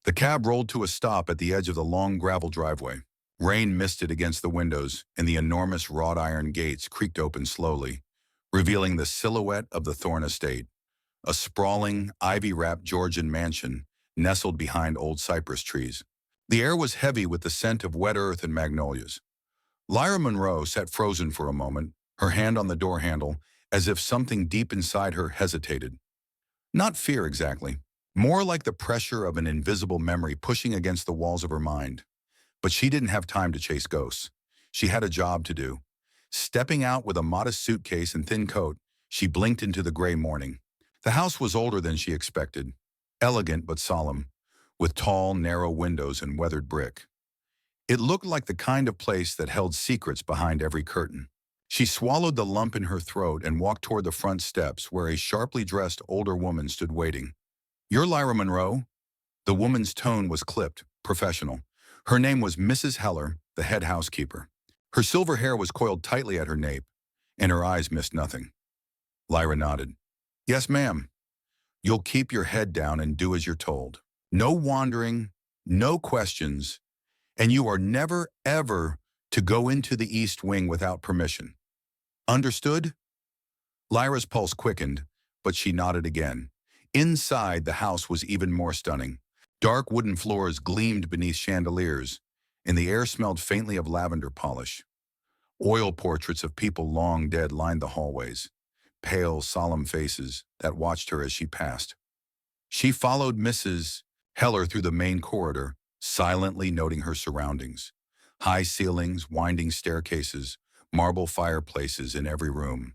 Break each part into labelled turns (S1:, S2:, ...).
S1: The cab rolled to a stop at the edge of the long gravel driveway. Rain misted against the windows, and the enormous wrought iron gates creaked open slowly, revealing the silhouette of the Thorne estate, a sprawling, ivy-wrapped Georgian mansion nestled behind old cypress trees. The air was heavy with the scent of wet earth and magnolias. Lyra Monroe sat frozen for a moment, her hand on the door handle, as if something deep inside her hesitated. Not fear exactly, more like the pressure of an invisible memory pushing against the walls of her mind. But she didn't have time to chase ghosts. She had a job to do. Stepping out with a modest suitcase and thin coat, she blinked into the gray morning. The house was older than she expected, elegant but solemn, with tall, narrow windows and weathered brick. It looked like the kind of place that held secrets behind every curtain. She swallowed the lump in her throat and walked toward the front steps where a sharply dressed older woman stood waiting. "You're Lyra Monroe?" The woman's tone was clipped, professional. Her name was Mrs. Heller, the head housekeeper. Her silver hair was coiled tightly at her nape, and her eyes missed nothing. Lyra nodded. "Yes, ma'am. You'll keep your head down and do as you're told. No wandering, no questions, and you are never, ever to go into the East Wing without permission. Understood?" Lyra's pulse quickened, but she nodded again. Inside, the house was even more stunning. Dark wooden floors gleamed beneath chandeliers, and the air smelled faintly of lavender polish. Oil portraits of people long dead lined the hallways, pale, solemn faces that watched her as she passed. She followed Mrs. Heller through the main corridor, silently noting her surroundings. High ceilings, winding staircases, marble fireplaces in every room.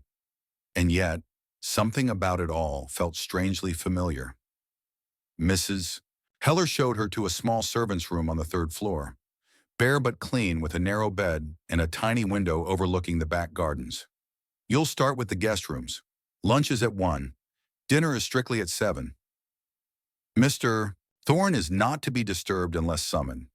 S1: And yet, something about it all felt strangely familiar. Mrs. Heller showed her to a small servant's room on the third floor, bare but clean with a narrow bed and a tiny window overlooking the back gardens. "You'll start with the guest rooms. Lunch is at 1. Dinner is strictly at 7. Mr. Thorne is not to be disturbed unless summoned."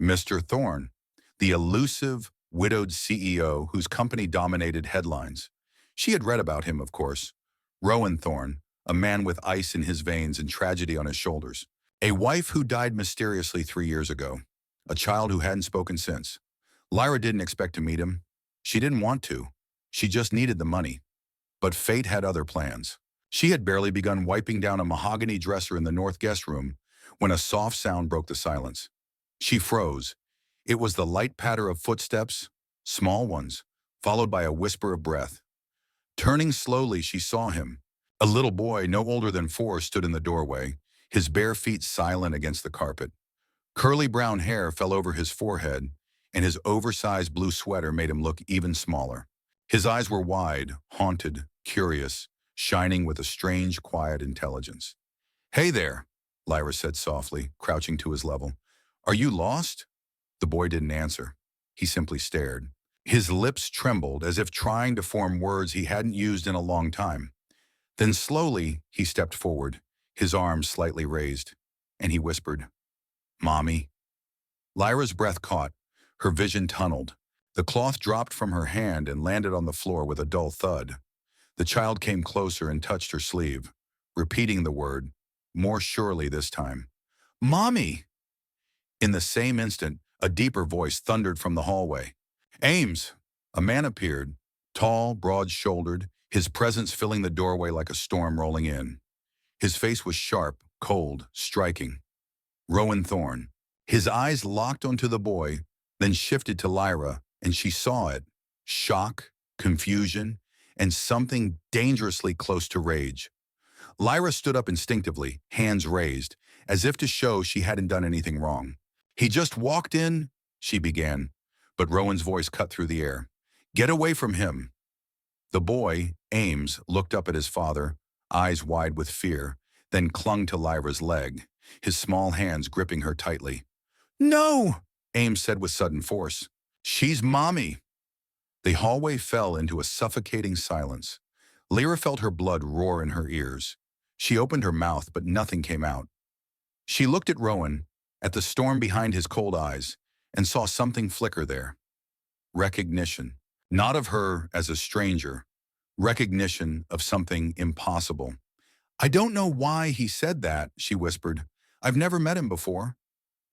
S1: Mr. Thorne, the elusive, widowed CEO whose company dominated headlines. She had read about him, of course. Rowan Thorne, a man with ice in his veins and tragedy on his shoulders. A wife who died mysteriously 3 years ago. A child who hadn't spoken since. Lyra didn't expect to meet him. She didn't want to. She just needed the money. But fate had other plans. She had barely begun wiping down a mahogany dresser in the north guest room when a soft sound broke the silence. She froze. It was the light patter of footsteps, small ones, followed by a whisper of breath. Turning slowly, she saw him. A little boy, no older than 4, stood in the doorway, his bare feet silent against the carpet. Curly brown hair fell over his forehead, and his oversized blue sweater made him look even smaller. His eyes were wide, haunted, curious, shining with a strange, quiet intelligence. "Hey there," Lyra said softly, crouching to his level. "Are you lost?" The boy didn't answer. He simply stared. His lips trembled as if trying to form words he hadn't used in a long time. Then slowly, he stepped forward, his arms slightly raised, and he whispered, "Mommy." Lyra's breath caught, her vision tunneled. The cloth dropped from her hand and landed on the floor with a dull thud. The child came closer and touched her sleeve, repeating the word, more surely this time. "Mommy!" In the same instant, a deeper voice thundered from the hallway. "Ames!" A man appeared, tall, broad-shouldered, his presence filling the doorway like a storm rolling in. His face was sharp, cold, striking. Rowan Thorne. His eyes locked onto the boy, then shifted to Lyra, and she saw it. Shock, confusion, and something dangerously close to rage. Lyra stood up instinctively, hands raised, as if to show she hadn't done anything wrong. "He just walked in," she began, but Rowan's voice cut through the air. "Get away from him." The boy, Ames, looked up at his father, eyes wide with fear, then clung to Lyra's leg, his small hands gripping her tightly. "No!" Ames said with sudden force. "She's Mommy." The hallway fell into a suffocating silence. Lyra felt her blood roar in her ears. She opened her mouth, but nothing came out. She looked at Rowan, at the storm behind his cold eyes, and saw something flicker there. Recognition. Not of her as a stranger. Recognition of something impossible. "I don't know why he said that," she whispered. I've never met him before.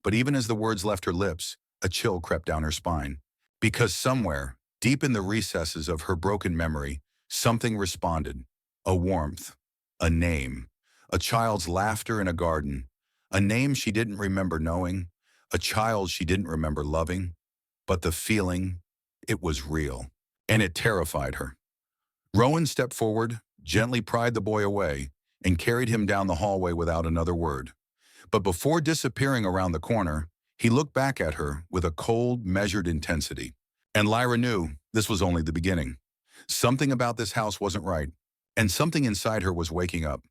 S1: But even as the words left her lips, a chill crept down her spine. Because somewhere, deep in the recesses of her broken memory, something responded. A warmth, a name, a child's laughter in a garden, a name she didn't remember knowing, a child she didn't remember loving. But the feeling, it was real, and it terrified her. Rowan stepped forward, gently pried the boy away, and carried him down the hallway without another word. But before disappearing around the corner, he looked back at her with a cold, measured intensity. And Lyra knew this was only the beginning. Something about this house wasn't right, and something inside her was waking up.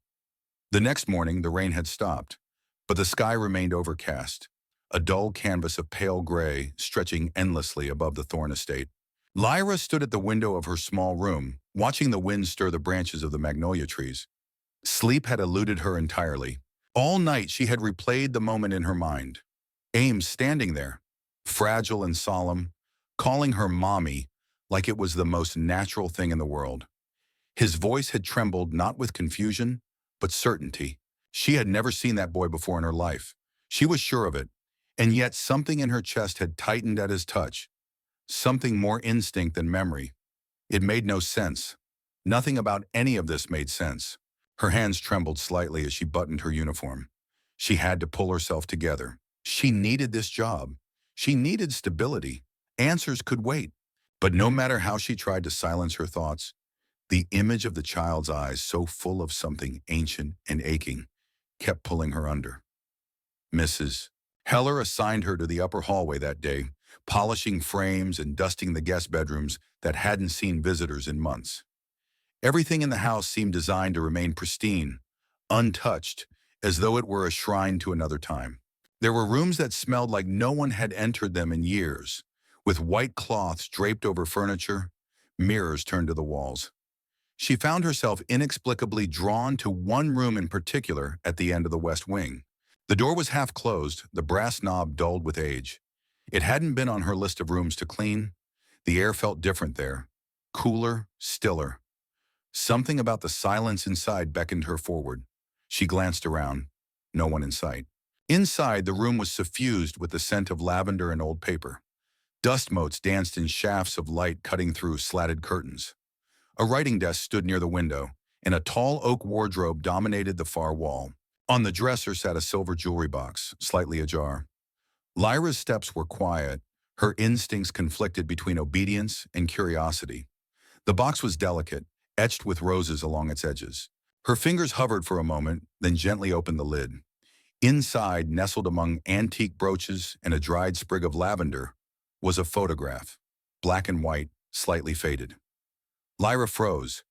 S1: The next morning, the rain had stopped, but the sky remained overcast, a dull canvas of pale gray stretching endlessly above the Thorn estate. Lyra stood at the window of her small room, watching the wind stir the branches of the magnolia trees. Sleep had eluded her entirely. All night she had replayed the moment in her mind. Ames standing there, fragile and solemn, calling her mommy like it was the most natural thing in the world. His voice had trembled not with confusion, but certainty. She had never seen that boy before in her life. She was sure of it, and yet something in her chest had tightened at his touch, something more instinct than memory. It made no sense. Nothing about any of this made sense. Her hands trembled slightly as she buttoned her uniform. She had to pull herself together. She needed this job. She needed stability. Answers could wait. But no matter how she tried to silence her thoughts, the image of the child's eyes, so full of something ancient and aching, kept pulling her under. Mrs. Heller assigned her to the upper hallway that day, polishing frames and dusting the guest bedrooms that hadn't seen visitors in months. Everything in the house seemed designed to remain pristine, untouched, as though it were a shrine to another time. There were rooms that smelled like no one had entered them in years, with white cloths draped over furniture, mirrors turned to the walls. She found herself inexplicably drawn to one room in particular at the end of the west wing. The door was half closed, the brass knob dulled with age. It hadn't been on her list of rooms to clean. The air felt different there, cooler, stiller. Something about the silence inside beckoned her forward. She glanced around. No one in sight. Inside, the room was suffused with the scent of lavender and old paper. Dust motes danced in shafts of light cutting through slatted curtains. A writing desk stood near the window, and a tall oak wardrobe dominated the far wall. On the dresser sat a silver jewelry box, slightly ajar. Lyra's steps were quiet, her instincts conflicted between obedience and curiosity. The box was delicate, etched with roses along its edges. Her fingers hovered for a moment, then gently opened the lid. Inside, nestled among antique brooches and a dried sprig of lavender, was a photograph, black and white, slightly faded. Lyra froze.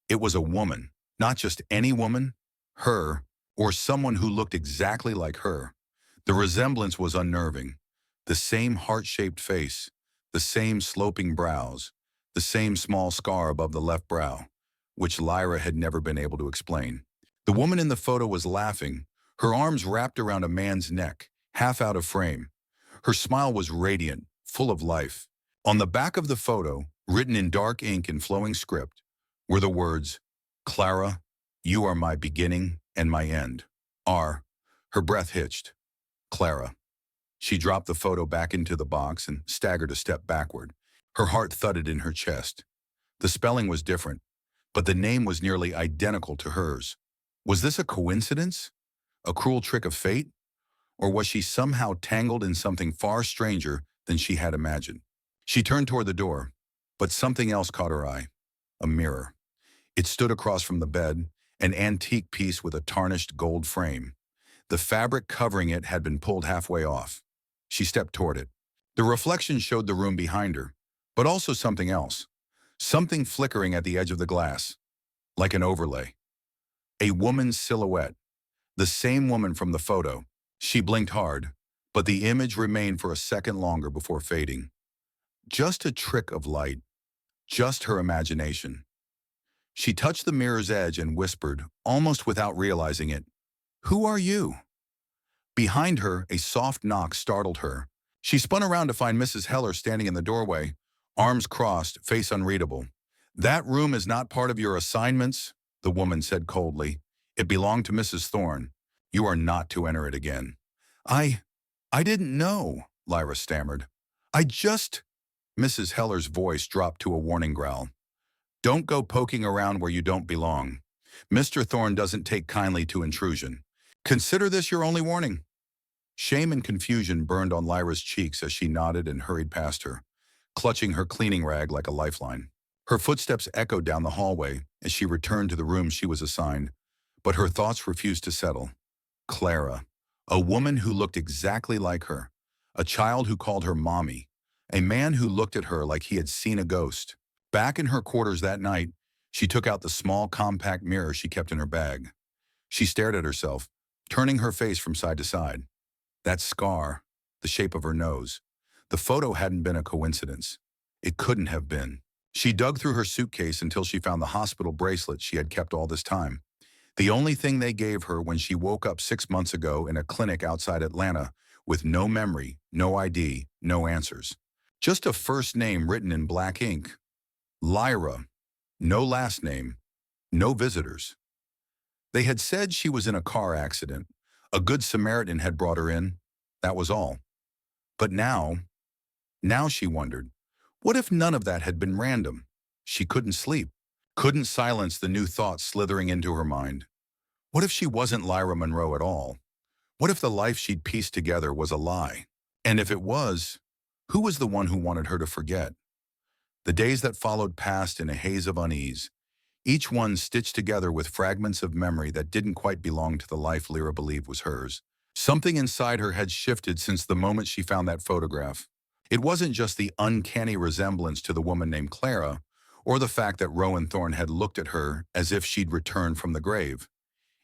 S1: It was a woman, not just any woman, her, or someone who looked exactly like her. The resemblance was unnerving. The same heart-shaped face, the same sloping brows, the same small scar above the left brow, which Lyra had never been able to explain. The woman in the photo was laughing, her arms wrapped around a man's neck, half out of frame. Her smile was radiant, full of life. On the back of the photo, written in dark ink and flowing script, were the words, "Clara, you are my beginning and my end." Her breath hitched. Clara. She dropped the photo back into the box and staggered a step backward. Her heart thudded in her chest. The spelling was different, but the name was nearly identical to hers. Was this a coincidence? A cruel trick of fate? Or was she somehow tangled in something far stranger than she had imagined? She turned toward the door, but something else caught her eye. A mirror. It stood across from the bed, an antique piece with a tarnished gold frame. The fabric covering it had been pulled halfway off. She stepped toward it. The reflection showed the room behind her, but also something else. Something flickering at the edge of the glass, like an overlay. A woman's silhouette. The same woman from the photo. She blinked hard, but the image remained for a second longer before fading. Just a trick of light. Just her imagination. She touched the mirror's edge and whispered, almost without realizing it, "Who are you?" Behind her, a soft knock startled her. She spun around to find Mrs. Heller standing in the doorway, arms crossed, face unreadable. "That room is not part of your assignments," the woman said coldly. "It belonged to Mrs. Thorne." You are not to enter it again. I, I didn't know, Lyra stammered. I just... Mrs. Heller's voice dropped to a warning growl. Don't go poking around where you don't belong. Mr. Thorne doesn't take kindly to intrusion. Consider this your only warning. Shame and confusion burned on Lyra's cheeks as she nodded and hurried past her, clutching her cleaning rag like a lifeline. Her footsteps echoed down the hallway as she returned to the room she was assigned, but her thoughts refused to settle. Clara, a woman who looked exactly like her, a child who called her mommy, a man who looked at her like he had seen a ghost. Back in her quarters that night, she took out the small compact mirror she kept in her bag. She stared at herself, turning her face from side to side. That scar, the shape of her nose. The photo hadn't been a coincidence. It couldn't have been. She dug through her suitcase until she found the hospital bracelet she had kept all this time. The only thing they gave her when she woke up 6 months ago in a clinic outside Atlanta with no memory, no ID, no answers. Just a first name written in black ink. Lyra. No last name. No visitors. They had said she was in a car accident. A good Samaritan had brought her in. That was all. But now she wondered, what if none of that had been random? She couldn't sleep, couldn't silence the new thoughts slithering into her mind. What if she wasn't Lyra Monroe at all? What if the life she'd pieced together was a lie? And if it was, who was the one who wanted her to forget? The days that followed passed in a haze of unease, each one stitched together with fragments of memory that didn't quite belong to the life Lyra believed was hers. Something inside her had shifted since the moment she found that photograph. It wasn't just the uncanny resemblance to the woman named Clara, or the fact that Rowan Thorne had looked at her as if she'd returned from the grave.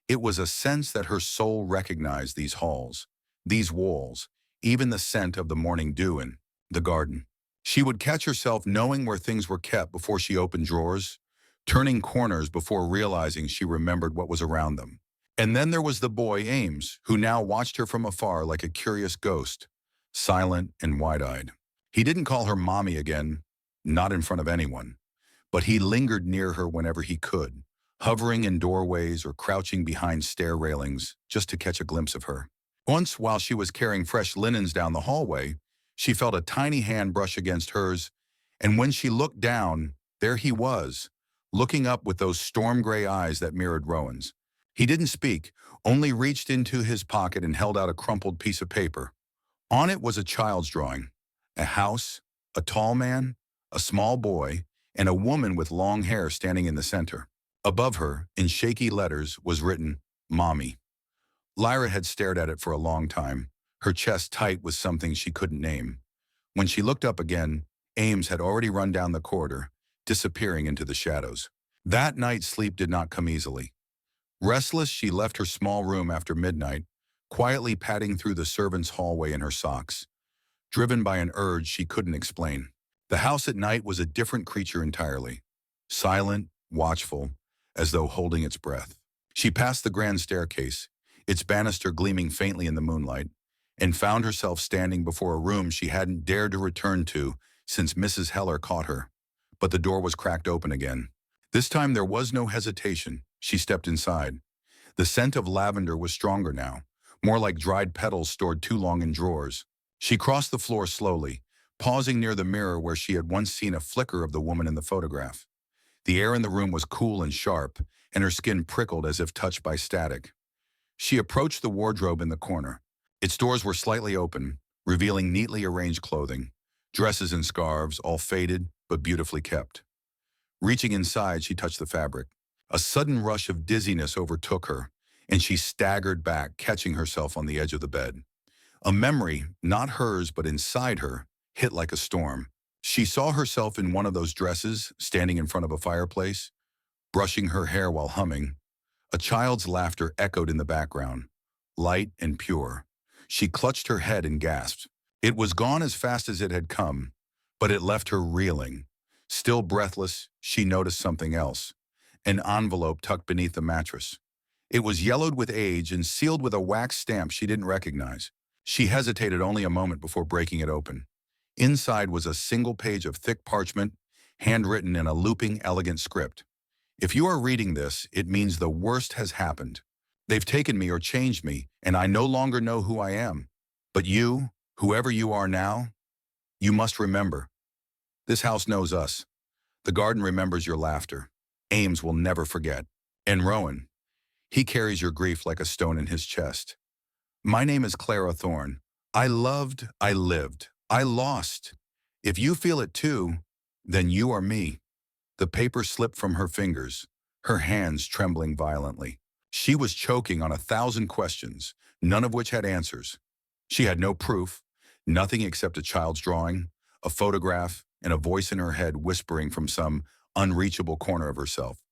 S1: It was a sense that her soul recognized these halls, these walls, even the scent of the morning dew in the garden. She would catch herself knowing where things were kept before she opened drawers, turning corners before realizing she remembered what was around them. And then there was the boy, Ames, who now watched her from afar like a curious ghost, silent and wide-eyed. He didn't call her mommy again, not in front of anyone, but he lingered near her whenever he could, hovering in doorways or crouching behind stair railings just to catch a glimpse of her. Once, while she was carrying fresh linens down the hallway, she felt a tiny hand brush against hers, and when she looked down, there he was, looking up with those storm-gray eyes that mirrored Rowan's. He didn't speak, only reached into his pocket and held out a crumpled piece of paper. On it was a child's drawing, a house, a tall man, a small boy, and a woman with long hair standing in the center. Above her, in shaky letters, was written, Mommy. Lyra had stared at it for a long time, her chest tight with something she couldn't name. When she looked up again, Ames had already run down the corridor, disappearing into the shadows. That night, sleep did not come easily. Restless, she left her small room after midnight, quietly padding through the servants' hallway in her socks, driven by an urge she couldn't explain. The house at night was a different creature entirely, silent, watchful, as though holding its breath. She passed the grand staircase, its banister gleaming faintly in the moonlight, and found herself standing before a room she hadn't dared to return to since Mrs. Heller caught her. But the door was cracked open again. This time there was no hesitation. She stepped inside. The scent of lavender was stronger now, more like dried petals stored too long in drawers. She crossed the floor slowly, pausing near the mirror where she had once seen a flicker of the woman in the photograph. The air in the room was cool and sharp, and her skin prickled as if touched by static. She approached the wardrobe in the corner. Its doors were slightly open, revealing neatly arranged clothing, dresses and scarves, all faded but beautifully kept. Reaching inside, she touched the fabric. A sudden rush of dizziness overtook her, and she staggered back, catching herself on the edge of the bed. A memory, not hers but inside her, hit like a storm. She saw herself in one of those dresses, standing in front of a fireplace, brushing her hair while humming. A child's laughter echoed in the background, light and pure. She clutched her head and gasped. It was gone as fast as it had come, but it left her reeling. Still breathless, she noticed something else. An envelope tucked beneath the mattress. It was yellowed with age and sealed with a wax stamp she didn't recognize. She hesitated only a moment before breaking it open. Inside was a single page of thick parchment, handwritten in a looping, elegant script. If you are reading this, it means the worst has happened. They've taken me or changed me, and I no longer know who I am. But you, whoever you are now, you must remember. This house knows us. The garden remembers your laughter. Ames will never forget. And Rowan, he carries your grief like a stone in his chest. My name is Clara Thorne. I loved, I lived, I lost. If you feel it too, then you are me. The paper slipped from her fingers, her hands trembling violently. She was choking on 1,000 questions, none of which had answers. She had no proof, nothing except a child's drawing, a photograph, and a voice in her head whispering from some unreachable corner of herself.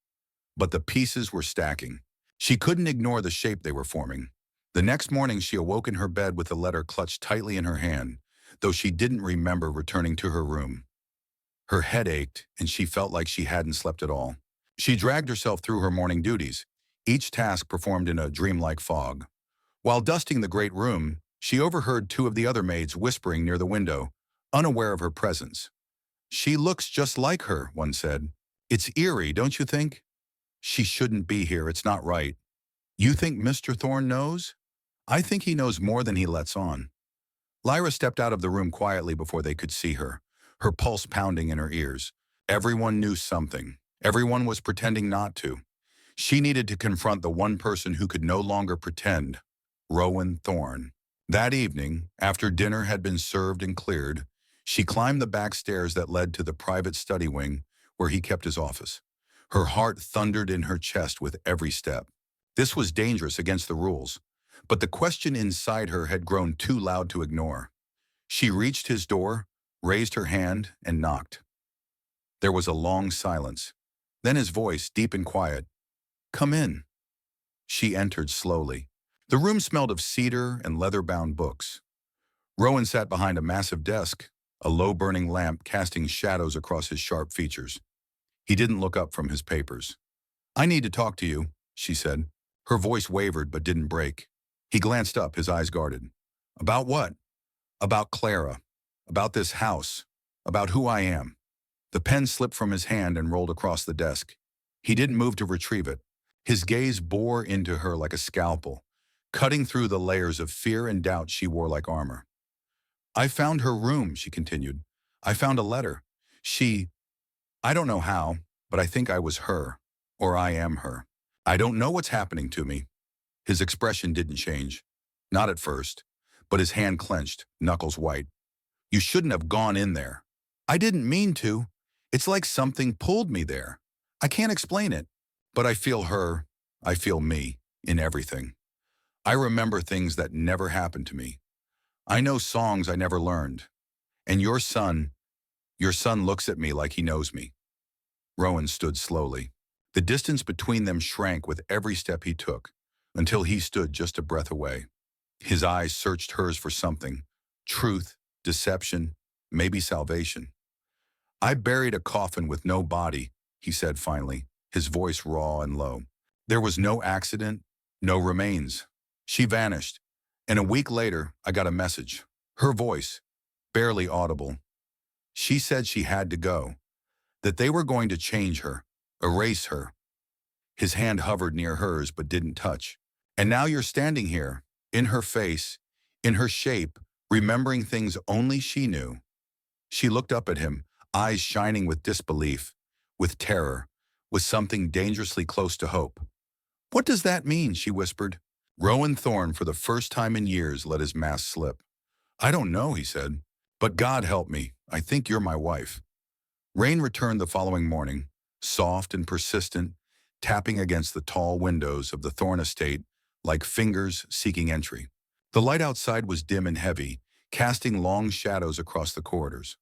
S1: But the pieces were stacking. She couldn't ignore the shape they were forming. The next morning she awoke in her bed with the letter clutched tightly in her hand, though she didn't remember returning to her room. Her head ached, and she felt like she hadn't slept at all. She dragged herself through her morning duties, each task performed in a dreamlike fog. While dusting the great room, she overheard two of the other maids whispering near the window, unaware of her presence. "She looks just like her," one said. "It's eerie, don't you think?" "She shouldn't be here, it's not right." "You think Mr. Thorne knows?" "I think he knows more than he lets on." Lyra stepped out of the room quietly before they could see her, her pulse pounding in her ears. Everyone knew something. Everyone was pretending not to. She needed to confront the one person who could no longer pretend, Rowan Thorne. That evening, after dinner had been served and cleared, she climbed the back stairs that led to the private study wing where he kept his office. Her heart thundered in her chest with every step. This was dangerous against the rules, but the question inside her had grown too loud to ignore. She reached his door, raised her hand, and knocked. There was a long silence. Then his voice, deep and quiet, "Come in." She entered slowly. The room smelled of cedar and leather-bound books. Rowan sat behind a massive desk, a low-burning lamp casting shadows across his sharp features. He didn't look up from his papers. "I need to talk to you," she said. Her voice wavered but didn't break. He glanced up, his eyes guarded. "About what?" "About Clara. About this house. About who I am." The pen slipped from his hand and rolled across the desk. He didn't move to retrieve it. His gaze bore into her like a scalpel, cutting through the layers of fear and doubt she wore like armor. "I found her room," she continued. "I found a letter. I don't know how, but I think I was her, or I am her. I don't know what's happening to me." His expression didn't change. Not at first, but his hand clenched, knuckles white. "You shouldn't have gone in there." "I didn't mean to. It's like something pulled me there. I can't explain it, but I feel her, I feel me, in everything. I remember things that never happened to me. I know songs I never learned. And your son looks at me like he knows me." Rowan stood slowly. The distance between them shrank with every step he took, until he stood just a breath away. His eyes searched hers for something, truth, deception, maybe salvation. "I buried a coffin with no body," he said finally, his voice raw and low. "There was no accident, no remains. She vanished, and a week later I got a message. Her voice, barely audible. She said she had to go, that they were going to change her, erase her." His hand hovered near hers but didn't touch. "And now you're standing here, in her face, in her shape, remembering things only she knew." She looked up at him, eyes shining with disbelief, with terror, with something dangerously close to hope. "What does that mean?" she whispered. Rowan Thorne, for the first time in years, let his mask slip. "I don't know," he said. "But God help me, I think you're my wife." Rain returned the following morning, soft and persistent, tapping against the tall windows of the Thorne estate like fingers seeking entry. The light outside was dim and heavy, casting long shadows across the corridors.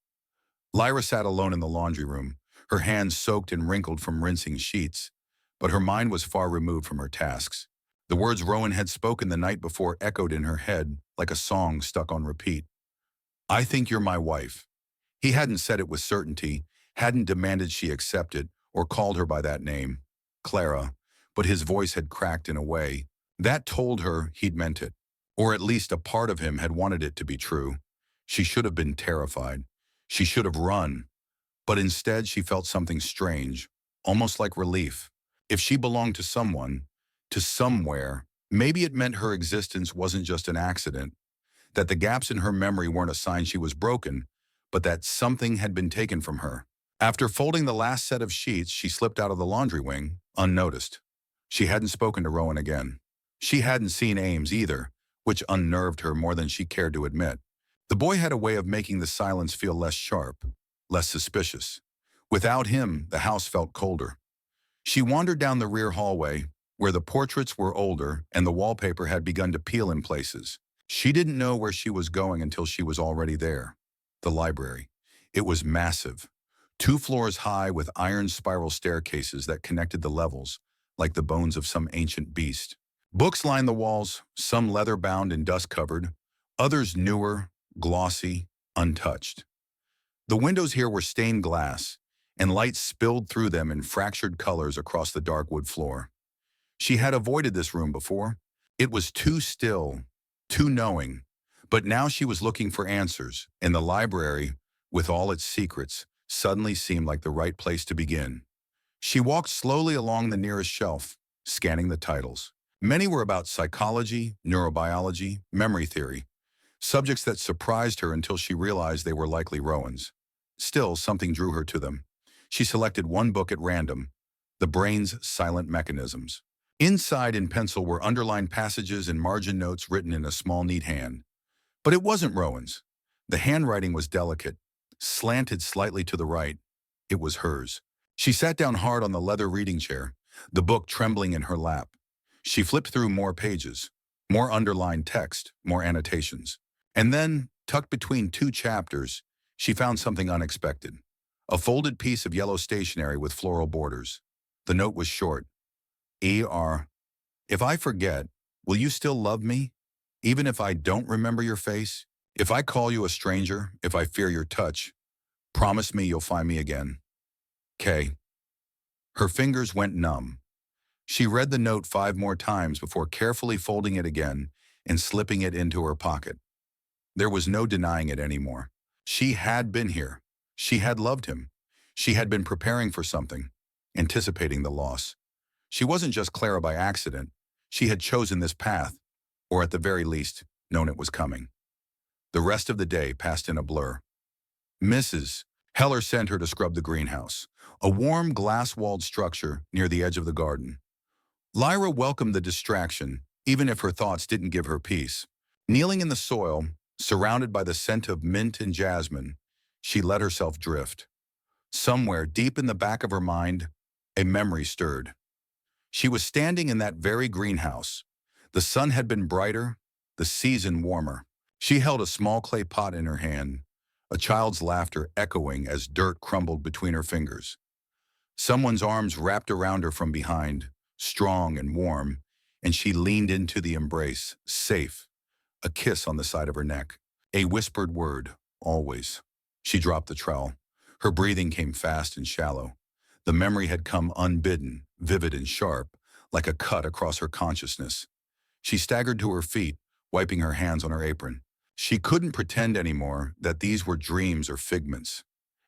S1: Lyra sat alone in the laundry room, her hands soaked and wrinkled from rinsing sheets, but her mind was far removed from her tasks. The words Rowan had spoken the night before echoed in her head like a song stuck on repeat. "I think you're my wife." He hadn't said it with certainty, hadn't demanded she accept it, or called her by that name, Clara, but his voice had cracked in a way that told her he'd meant it, or at least a part of him had wanted it to be true. She should have been terrified. She should have run, but instead she felt something strange, almost like relief. If she belonged to someone, to somewhere, Maybe it meant her existence wasn't just an accident, that the gaps in her memory weren't a sign she was broken, but that something had been taken from her. After folding the last set of sheets, she slipped out of the laundry wing, unnoticed. She hadn't spoken to Rowan again. She hadn't seen Ames either, which unnerved her more than she cared to admit. The boy had a way of making the silence feel less sharp, less suspicious. Without him, the house felt colder. She wandered down the rear hallway, where the portraits were older and the wallpaper had begun to peel in places. She didn't know where she was going until she was already there. The library. It was massive. 2 floors high with iron spiral staircases that connected the levels, like the bones of some ancient beast. Books lined the walls, some leather-bound and dust-covered, others newer, glossy, untouched. The windows here were stained glass, and light spilled through them in fractured colors across the dark wood floor. She had avoided this room before. It was too still, too knowing, but now she was looking for answers, and the library, with all its secrets, suddenly seemed like the right place to begin. She walked slowly along the nearest shelf, scanning the titles. Many were about psychology, neurobiology, memory theory, subjects that surprised her until she realized they were likely Rowan's. Still, something drew her to them. She selected one book at random, The Brain's Silent Mechanisms. Inside in pencil were underlined passages and margin notes written in a small, neat hand. But it wasn't Rowan's. The handwriting was delicate, slanted slightly to the right. It was hers. She sat down hard on the leather reading chair, the book trembling in her lap. She flipped through more pages, more underlined text, more annotations. And then, tucked between 2 chapters, she found something unexpected. A folded piece of yellow stationery with floral borders. The note was short. E.R. If I forget, will you still love me? Even if I don't remember your face? If I call you a stranger, if I fear your touch, promise me you'll find me again. K. Her fingers went numb. She read the note 5 more times before carefully folding it again and slipping it into her pocket. There was no denying it anymore. She had been here. She had loved him. She had been preparing for something, anticipating the loss. She wasn't just Clara by accident. She had chosen this path, or at the very least, known it was coming. The rest of the day passed in a blur. Mrs. Heller sent her to scrub the greenhouse, a warm glass-walled structure near the edge of the garden. Lyra welcomed the distraction, even if her thoughts didn't give her peace. Kneeling in the soil, surrounded by the scent of mint and jasmine, she let herself drift. Somewhere deep in the back of her mind, a memory stirred. She was standing in that very greenhouse. The sun had been brighter, the season warmer. She held a small clay pot in her hand, a child's laughter echoing as dirt crumbled between her fingers. Someone's arms wrapped around her from behind, strong and warm, and she leaned into the embrace, safe, a kiss on the side of her neck. A whispered word, always. She dropped the trowel. Her breathing came fast and shallow. The memory had come unbidden, vivid and sharp, like a cut across her consciousness. She staggered to her feet, wiping her hands on her apron. She couldn't pretend anymore that these were dreams or figments.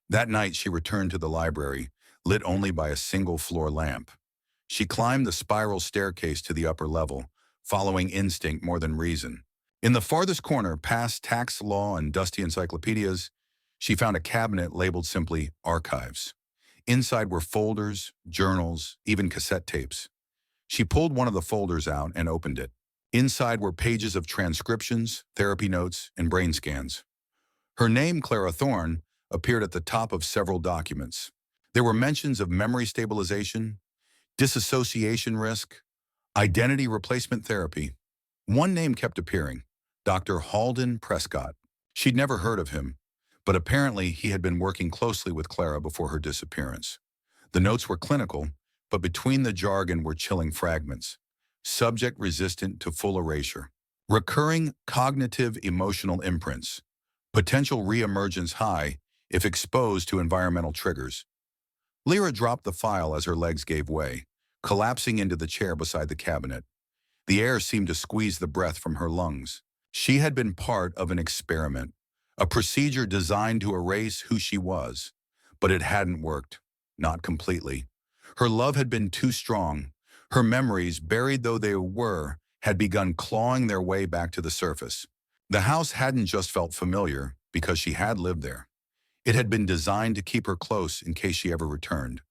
S1: That night she returned to the library, lit only by a single floor lamp. She climbed the spiral staircase to the upper level, following instinct more than reason. In the farthest corner, past tax law and dusty encyclopedias, she found a cabinet labeled simply Archives. Inside were folders, journals, even cassette tapes. She pulled one of the folders out and opened it. Inside were pages of transcriptions, therapy notes, and brain scans. Her name, Clara Thorne, appeared at the top of several documents. There were mentions of memory stabilization, disassociation risk, identity replacement therapy. One name kept appearing, Dr. Halden Prescott. She'd never heard of him, but apparently he had been working closely with Clara before her disappearance. The notes were clinical, but between the jargon were chilling fragments. Subject resistant to full erasure. Recurring cognitive emotional imprints. Potential reemergence high if exposed to environmental triggers. Lyra dropped the file as her legs gave way, collapsing into the chair beside the cabinet. The air seemed to squeeze the breath from her lungs. She had been part of an experiment, a procedure designed to erase who she was. But it hadn't worked, not completely. Her love had been too strong. Her memories, buried though they were, had begun clawing their way back to the surface. The house hadn't just felt familiar because she had lived there. It had been designed to keep her close in case she ever returned.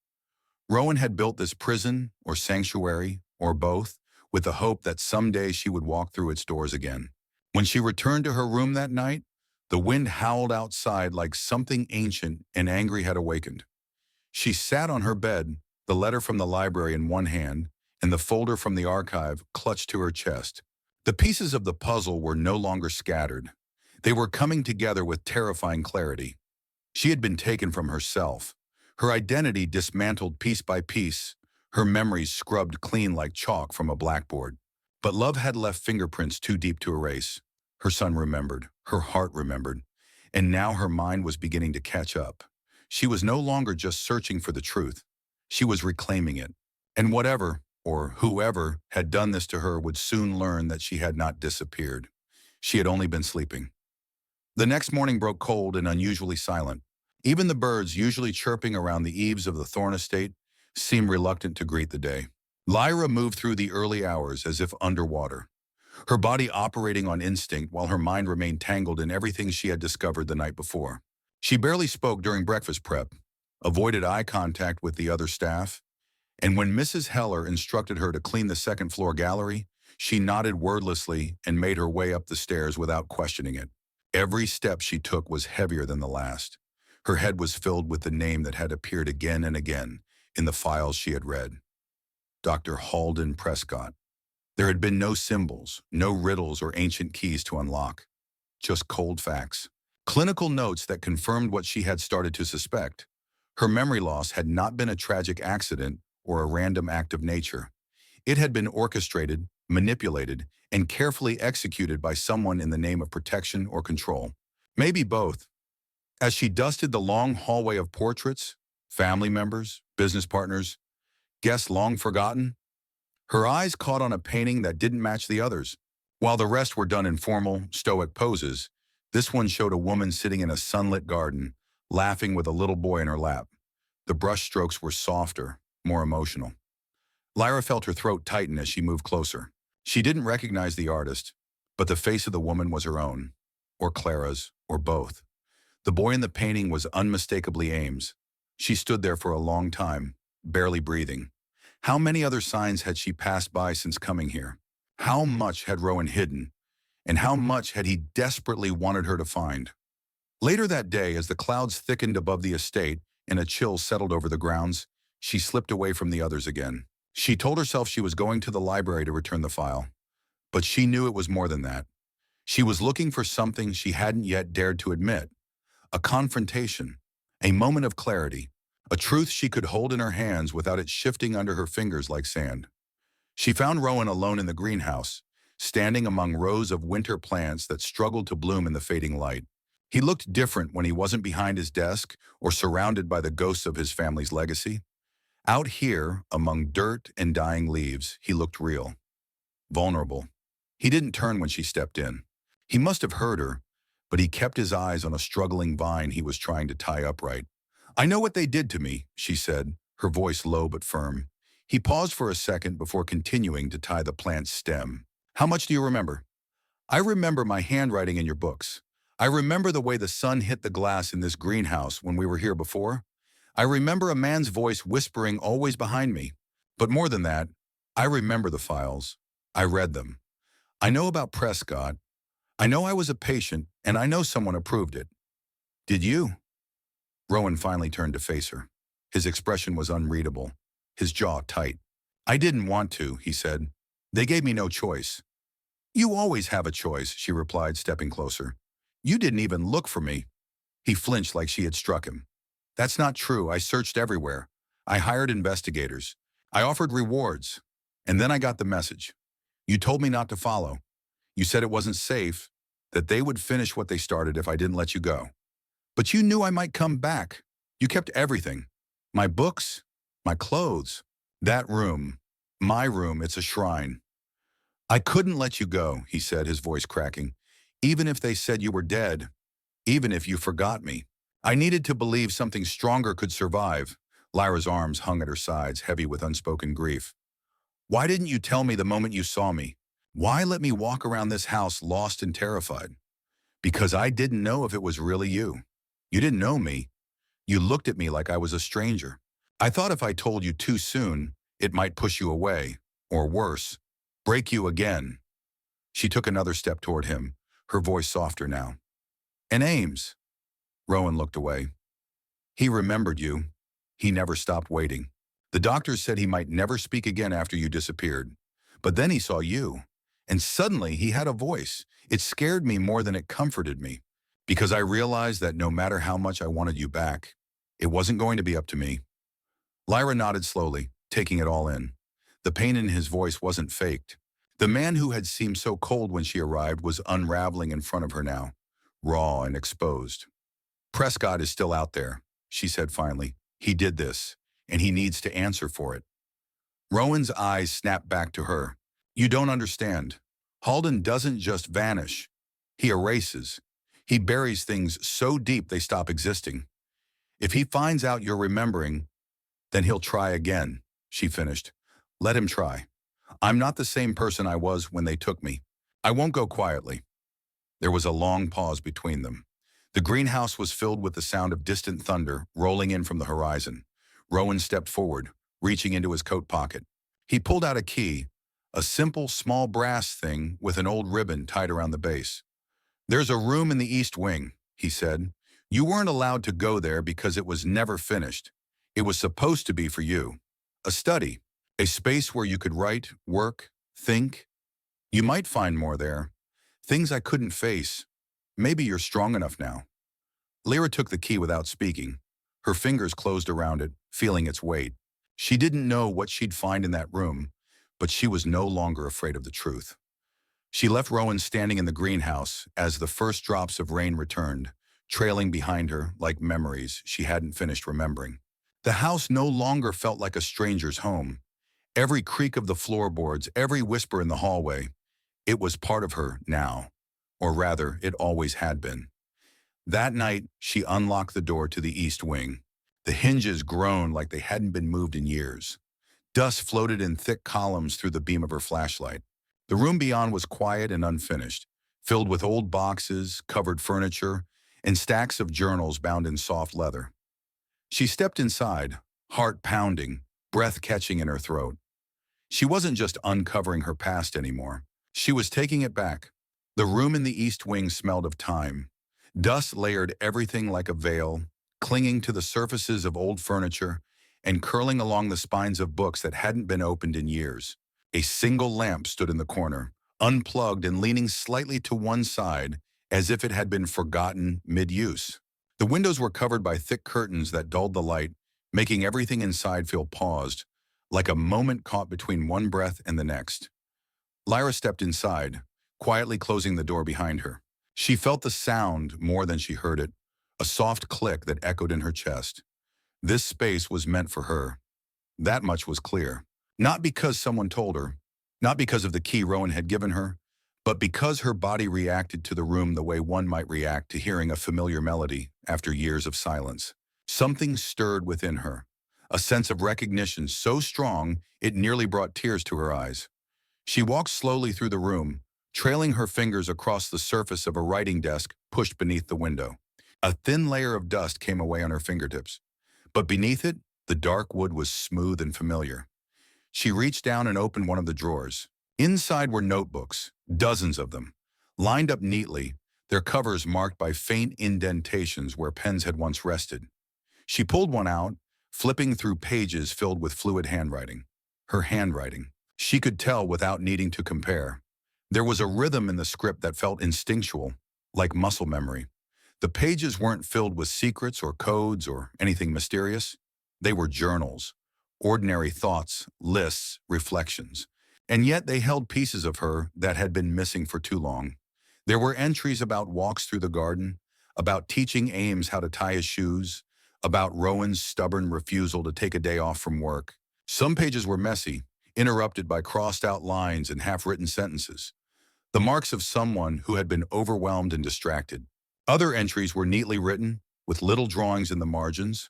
S1: Rowan had built this prison, or sanctuary, or both, with the hope that someday she would walk through its doors again. When she returned to her room that night, the wind howled outside like something ancient and angry had awakened. She sat on her bed, the letter from the library in one hand, and the folder from the archive clutched to her chest. The pieces of the puzzle were no longer scattered. They were coming together with terrifying clarity. She had been taken from herself, her identity dismantled piece by piece, her memories scrubbed clean like chalk from a blackboard. But love had left fingerprints too deep to erase. Her son remembered, her heart remembered, and now her mind was beginning to catch up. She was no longer just searching for the truth. She was reclaiming it. And whatever, or whoever, had done this to her would soon learn that she had not disappeared. She had only been sleeping. The next morning broke cold and unusually silent. Even the birds, usually chirping around the eaves of the Thorne estate, seemed reluctant to greet the day. Lyra moved through the early hours as if underwater, her body operating on instinct while her mind remained tangled in everything she had discovered the night before. She barely spoke during breakfast prep, avoided eye contact with the other staff, and when Mrs. Heller instructed her to clean the second-floor gallery, she nodded wordlessly and made her way up the stairs without questioning it. Every step she took was heavier than the last. Her head was filled with the name that had appeared again and again in the files she had read. Dr. Halden Prescott. There had been no symbols, no riddles or ancient keys to unlock, just cold facts. Clinical notes that confirmed what she had started to suspect. Her memory loss had not been a tragic accident or a random act of nature. It had been orchestrated, manipulated, and carefully executed by someone in the name of protection or control. Maybe both. As she dusted the long hallway of portraits, family members, business partners, guests long forgotten, her eyes caught on a painting that didn't match the others. While the rest were done in formal, stoic poses, this one showed a woman sitting in a sunlit garden, laughing with a little boy in her lap. The brush strokes were softer, more emotional. Lyra felt her throat tighten as she moved closer. She didn't recognize the artist, but the face of the woman was her own, or Clara's, or both. The boy in the painting was unmistakably Ames. She stood there for a long time, barely breathing. How many other signs had she passed by since coming here? How much had Rowan hidden? And how much had he desperately wanted her to find? Later that day, as the clouds thickened above the estate and a chill settled over the grounds, she slipped away from the others again. She told herself she was going to the library to return the file, but she knew it was more than that. She was looking for something she hadn't yet dared to admit. A confrontation, a moment of clarity, a truth she could hold in her hands without it shifting under her fingers like sand. She found Rowan alone in the greenhouse, standing among rows of winter plants that struggled to bloom in the fading light. He looked different when he wasn't behind his desk or surrounded by the ghosts of his family's legacy. Out here, among dirt and dying leaves, he looked real, vulnerable. He didn't turn when she stepped in. He must have heard her, but he kept his eyes on a struggling vine he was trying to tie upright. "I know what they did to me," she said, her voice low but firm. He paused for a second before continuing to tie the plant's stem. "How much do you remember?" "I remember my handwriting in your books. I remember the way the sun hit the glass in this greenhouse when we were here before. I remember a man's voice whispering always behind me. But more than that, I remember the files. I read them. I know about Prescott. I know I was a patient, and I know someone approved it. Did you?" Rowan finally turned to face her. His expression was unreadable, his jaw tight. "I didn't want to," he said. "They gave me no choice." "You always have a choice," she replied, stepping closer. "You didn't even look for me." He flinched like she had struck him. "That's not true. I searched everywhere. I hired investigators. I offered rewards. And then I got the message. You told me not to follow. You said it wasn't safe, that they would finish what they started if I didn't let you go. But you knew I might come back. You kept everything. My books, my clothes, that room, my room, it's a shrine. I couldn't let you go," he said, his voice cracking. "Even if they said you were dead, even if you forgot me. I needed to believe something stronger could survive." Lyra's arms hung at her sides, heavy with unspoken grief. "Why didn't you tell me the moment you saw me? Why let me walk around this house lost and terrified? Because I didn't know if it was really you. You didn't know me. You looked at me like I was a stranger. I thought if I told you too soon, it might push you away, or worse, break you again. She took another step toward him, her voice softer now. And Ames. Rowan looked away. He remembered you. He never stopped waiting. The doctors said he might never speak again after you disappeared. But then he saw you. And suddenly he had a voice. It scared me more than it comforted me. Because I realized that no matter how much I wanted you back, it wasn't going to be up to me. Lyra nodded slowly, taking it all in. The pain in his voice wasn't faked. The man who had seemed so cold when she arrived was unraveling in front of her now, raw and exposed. Prescott is still out there, she said finally. He did this, and he needs to answer for it. Rowan's eyes snapped back to her. You don't understand. Halden doesn't just vanish. He erases. He buries things so deep they stop existing. If he finds out you're remembering, then he'll try again, she finished. Let him try. I'm not the same person I was when they took me. I won't go quietly. There was a long pause between them. The greenhouse was filled with the sound of distant thunder rolling in from the horizon. Rowan stepped forward, reaching into his coat pocket. He pulled out a key, a simple, small brass thing with an old ribbon tied around the base. There's a room in the east wing, he said. You weren't allowed to go there because it was never finished. It was supposed to be for you. A study, a space where you could write, work, think. You might find more there. Things I couldn't face. Maybe you're strong enough now. Lyra took the key without speaking. Her fingers closed around it, feeling its weight. She didn't know what she'd find in that room, but she was no longer afraid of the truth. She left Rowan standing in the greenhouse as the first drops of rain returned, trailing behind her like memories she hadn't finished remembering. The house no longer felt like a stranger's home. Every creak of the floorboards, every whisper in the hallway, it was part of her now. Or rather, it always had been. That night, she unlocked the door to the east wing. The hinges groaned like they hadn't been moved in years. Dust floated in thick columns through the beam of her flashlight. The room beyond was quiet and unfinished, filled with old boxes, covered furniture, and stacks of journals bound in soft leather. She stepped inside, heart pounding, breath catching in her throat. She wasn't just uncovering her past anymore. She was taking it back. The room in the east wing smelled of time. Dust layered everything like a veil, clinging to the surfaces of old furniture and curling along the spines of books that hadn't been opened in years. A single lamp stood in the corner, unplugged and leaning slightly to one side, as if it had been forgotten mid-use. The windows were covered by thick curtains that dulled the light, making everything inside feel paused, like a moment caught between one breath and the next. Lyra stepped inside, quietly closing the door behind her. She felt the sound more than she heard it, a soft click that echoed in her chest. This space was meant for her. That much was clear. Not because someone told her, not because of the key Rowan had given her, but because her body reacted to the room the way one might react to hearing a familiar melody after years of silence. Something stirred within her, a sense of recognition so strong it nearly brought tears to her eyes. She walked slowly through the room, trailing her fingers across the surface of a writing desk pushed beneath the window. A thin layer of dust came away on her fingertips, but beneath it, the dark wood was smooth and familiar. She reached down and opened one of the drawers. Inside were notebooks, dozens of them, lined up neatly, their covers marked by faint indentations where pens had once rested. She pulled one out, flipping through pages filled with fluid handwriting. Her handwriting. She could tell without needing to compare. There was a rhythm in the script that felt instinctual, like muscle memory. The pages weren't filled with secrets or codes or anything mysterious. They were journals, ordinary thoughts, lists, reflections. And yet they held pieces of her that had been missing for too long. There were entries about walks through the garden, about teaching Ames how to tie his shoes, about Rowan's stubborn refusal to take a day off from work. Some pages were messy, interrupted by crossed-out lines and half-written sentences, the marks of someone who had been overwhelmed and distracted. Other entries were neatly written, with little drawings in the margins,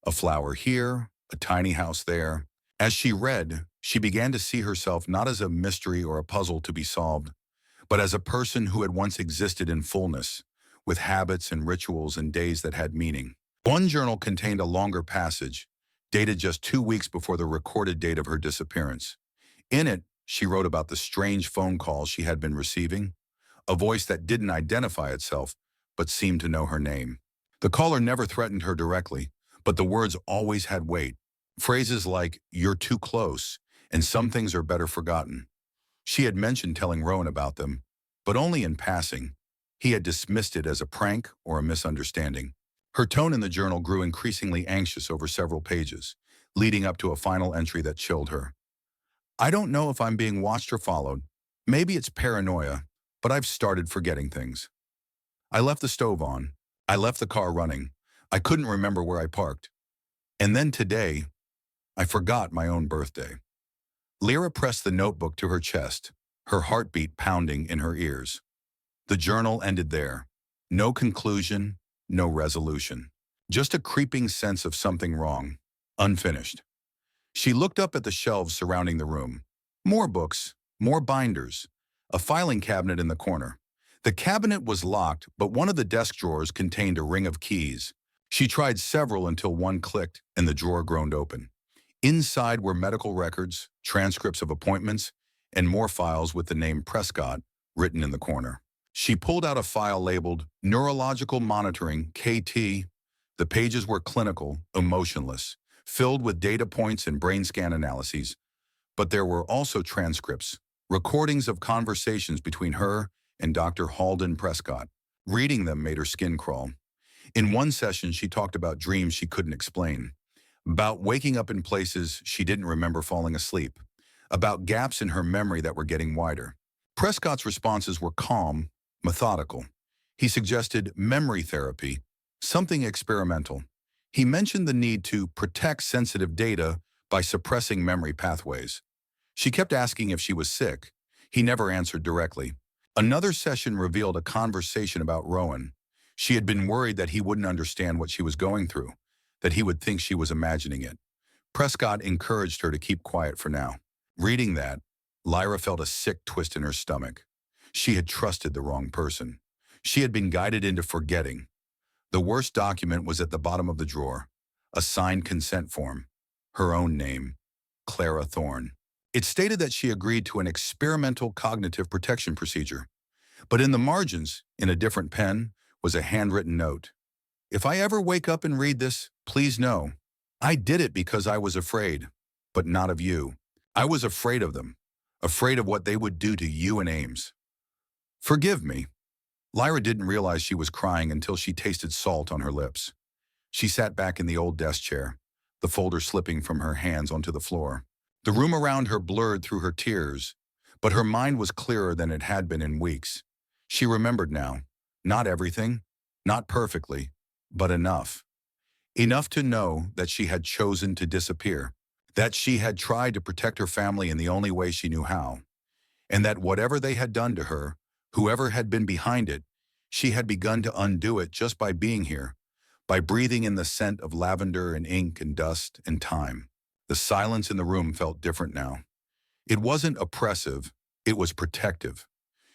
S1: a flower here, a tiny house there, As she read, she began to see herself not as a mystery or a puzzle to be solved, but as a person who had once existed in fullness, with habits and rituals and days that had meaning. One journal contained a longer passage, dated just 2 weeks before the recorded date of her disappearance. In it, she wrote about the strange phone calls she had been receiving, a voice that didn't identify itself, but seemed to know her name. The caller never threatened her directly, but the words always had weight. Phrases like, "You're too close," and "Some things are better forgotten." She had mentioned telling Rowan about them, but only in passing. He had dismissed it as a prank or a misunderstanding. Her tone in the journal grew increasingly anxious over several pages, leading up to a final entry that chilled her. "I don't know if I'm being watched or followed. Maybe it's paranoia, but I've started forgetting things. I left the stove on. I left the car running. I couldn't remember where I parked. And then today, I forgot my own birthday." Lyra pressed the notebook to her chest, her heartbeat pounding in her ears. The journal ended there. No conclusion, no resolution. Just a creeping sense of something wrong, unfinished. She looked up at the shelves surrounding the room. More books, more binders, a filing cabinet in the corner. The cabinet was locked, but one of the desk drawers contained a ring of keys. She tried several until one clicked and the drawer groaned open. Inside were medical records, transcripts of appointments, and more files with the name Prescott written in the corner. She pulled out a file labeled Neurological Monitoring, KT. The pages were clinical, emotionless, filled with data points and brain scan analyses. But there were also transcripts, recordings of conversations between her and Dr. Halden Prescott. Reading them made her skin crawl. In one session, she talked about dreams she couldn't explain, about waking up in places she didn't remember falling asleep, about gaps in her memory that were getting wider. Prescott's responses were calm, methodical. He suggested memory therapy, something experimental. He mentioned the need to protect sensitive data by suppressing memory pathways. She kept asking if she was sick. He never answered directly. Another session revealed a conversation about Rowan. She had been worried that he wouldn't understand what she was going through, that he would think she was imagining it. Prescott encouraged her to keep quiet for now. Reading that, Lyra felt a sick twist in her stomach. She had trusted the wrong person. She had been guided into forgetting. The worst document was at the bottom of the drawer, a signed consent form, her own name, Clara Thorne. It stated that she agreed to an experimental cognitive protection procedure. But in the margins, in a different pen, was a handwritten note. "If I ever wake up and read this, please know, I did it because I was afraid, but not of you. I was afraid of them, afraid of what they would do to you and Ames. Forgive me." Lyra didn't realize she was crying until she tasted salt on her lips. She sat back in the old desk chair, the folder slipping from her hands onto the floor. The room around her blurred through her tears, but her mind was clearer than it had been in weeks. She remembered now, not everything, not perfectly, but enough. Enough to know that she had chosen to disappear, that she had tried to protect her family in the only way she knew how, and that whatever they had done to her, whoever had been behind it, she had begun to undo it just by being here, by breathing in the scent of lavender and ink and dust and time. The silence in the room felt different now. It wasn't oppressive, it was protective.